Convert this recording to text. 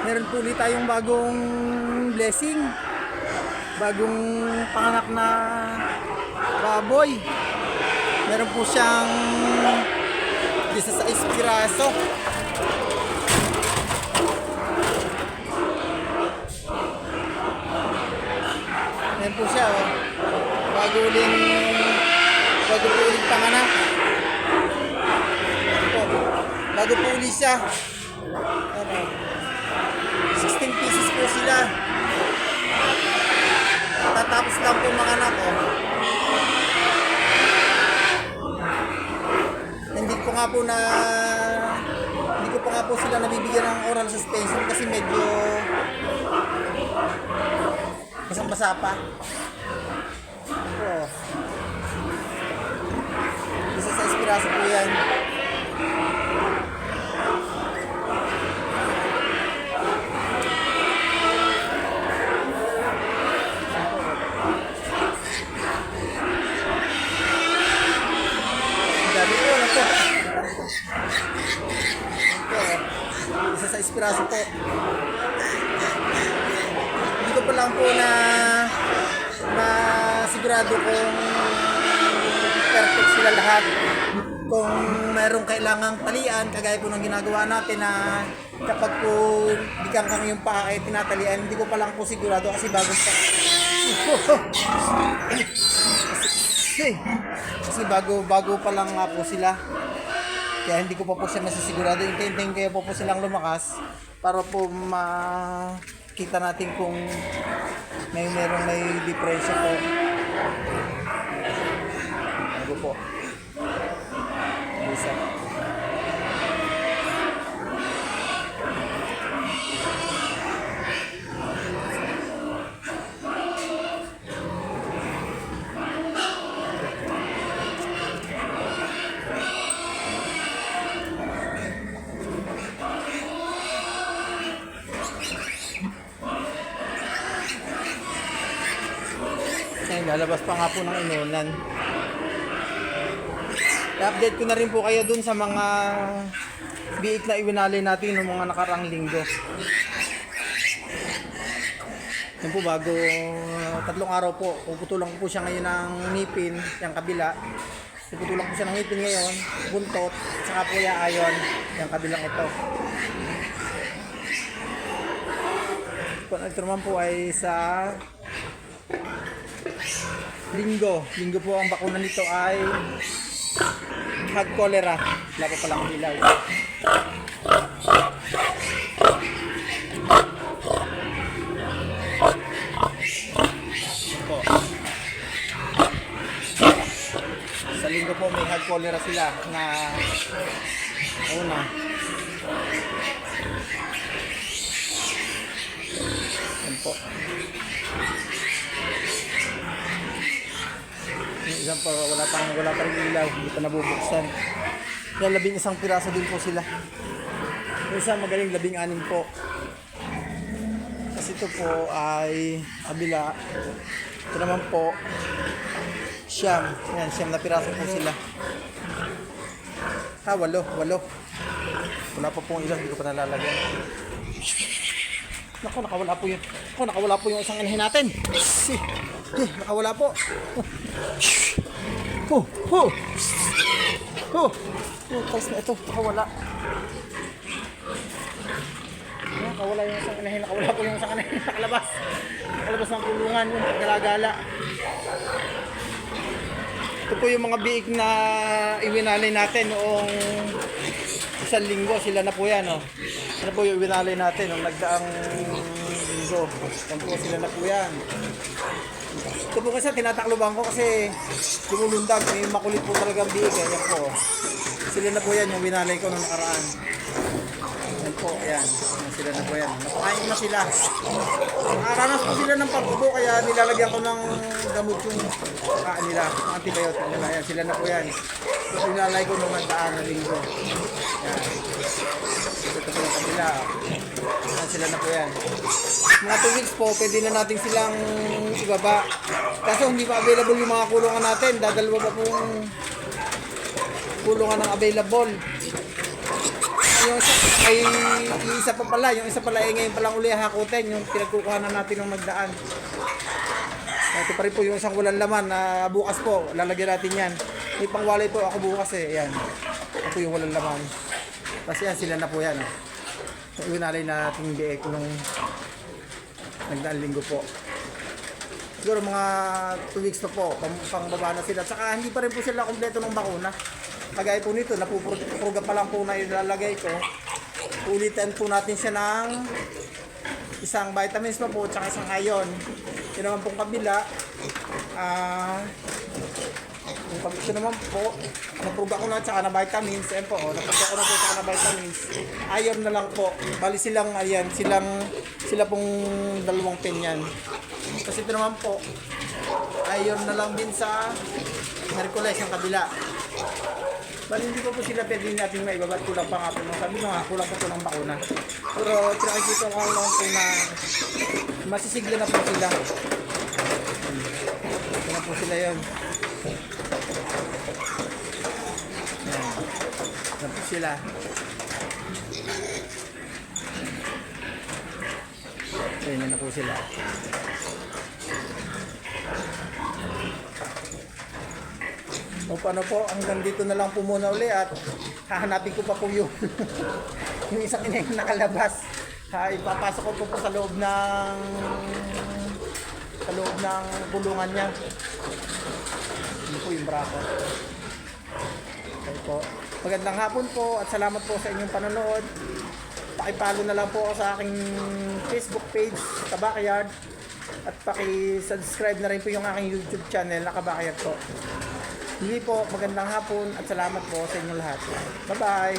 Meron po ulit tayong bagong blessing. Bagong panganak na baboy. Meron po siyang 16 piraso. Ayan po siya, oh. Bago po uling panganak. Bago po ulit siya. Ano, 16 pieces po sila. Tatapos lang po mga anak, oh. Hindi ko pa nga po sila nabibigyan ng oral suspension kasi medyo basang-basa pa. Oh. Isa sa espiraso po yan. Isa sa espiraso po. Hindi ko pa lang po na sigurado kung perfect sila lahat. Kung merong kailangang talian, kagaya po ng ginagawa natin na kapag po di kang yung paa ay tinatalian, hindi ko pa lang po sigurado kasi bago sa kasi bago pa lang nga po sila. Kaya hindi ko pa po siya masisigurado. Hintayin kaya po silang lumakas para po makita natin kung may diferensya po. Bago po. Isa. Lalabas pa nga po ng inunan. I-update ko na rin po kayo dun sa mga biik na iwinali natin noong mga nakarang linggo. Yan po, bago 3 araw po, puputulang ko po siya ngayon ng ngipin, yung kabila. Puputulang ko siya ng ngipin ngayon, buntot, saka po ayon, yung kabilang ito. Ito naman po ay sa Linggo po ang bakuna nito ay hog cholera. Wala pa palang ilaw. Po. Sa Linggo po may hog cholera sila na una. Yan po. Isang pa, wala pa rin ilaw, hindi pa nabubuksan. Yan, 11 piraso din po sila. Yung isa magaling 16 po. Kasi ito po ay kabila. Ito naman po siyam. Yan, siyam na piraso po sila. Walo. Wala pa pong ilaw, hindi ko pa nalalagyan. Naku, nakawala po yung isang inahin natin. Nakawala po. Tapos na ito, nakawala. Nakawala yung isang inahin, nakawala po yung isang inahin, nakalabas ng kulungan, yung paggalagala. Ito po yung mga biik na iwinalay natin noong 1 linggo, sila na po yan, oh. Sila po yung iwinalay natin noong nagdaang linggo. Yan po, sila na po yan. Ito po kasi tinatakloban ko kasi lumulundag, may makulit po talagang biik, eh. Yan po. Sila na po yan yung winalay ko noong nakaraan. Yan po, yan. Sila na po yan. Napakain na sila. Nakaranas po sila ng pag-ubo kaya nilalagyan ko ng gamot yung nila, ng antibiotic nila. Yan, sila na po yan. Ito winalay ko noong nagdaan na linggo. Yan. Ito po yung kabila. Yan, sila na po yan. Mga 2 weeks po, pwede na natin silang ibaba. Kaso hindi pa available yung mga kulungan natin. Dadalawa pa pong kulungan ng available. yung isa, yung isa pa pala, yung isa pala ay ngayon palang uli hakutin, yung pinagkukuhanan natin ng nagdaan. Ito pa rin po yung isang walang laman na bukas po, lalagyan natin yan. May pangwalay po ako bukas eh, yan. Ito po yung walang laman. Tapos yan, sila na po yan. Iwinalay natin biik nung nagdaan linggo po. Siguro mga 2 weeks na po, pangbaba na sila. Saka hindi pa rin po sila kompleto ng bakuna. Kagaya po nito, napupurga pa lang po na ilalagay ko. Ulitan po natin siya ng isang vitamins pa po, tsaka isang iron. Ito naman pong kabila. Ito naman po, napurga ko na tsaka na vitamins. Ayan po, napurga ko na po tsaka na vitamins. Iron na lang po. Bali silang, ayan, sila pong dalawang pin yan. Kasi ito naman po, iron na lang din sa Hercules ang kabila. Bali hindi po sila pwede natin maibabat, kulang pa nga po. Sabi ko nga, kulang pa po ng bakuna. Pero pinakikita ko lang po na masisigla na po sila. Ito na po sila yun. Ito na po sila. Ayan na po sila. O paano po, hanggang dito na lang po muna uli at hahanapin ko pa po yung yung isang ineng nakalabas. Ipapasok ko po sa loob ng bulungan niya. Ano po yung bracket. Okay po. Magandang hapon po at salamat po sa inyong panonood. Paki-follow na lang po sa aking Facebook page, Kabakayard. At paki-subscribe na rin po yung aking YouTube channel na Kabakayard po. Hindi po, magandang hapon at salamat po sa inyong lahat. Bye-bye!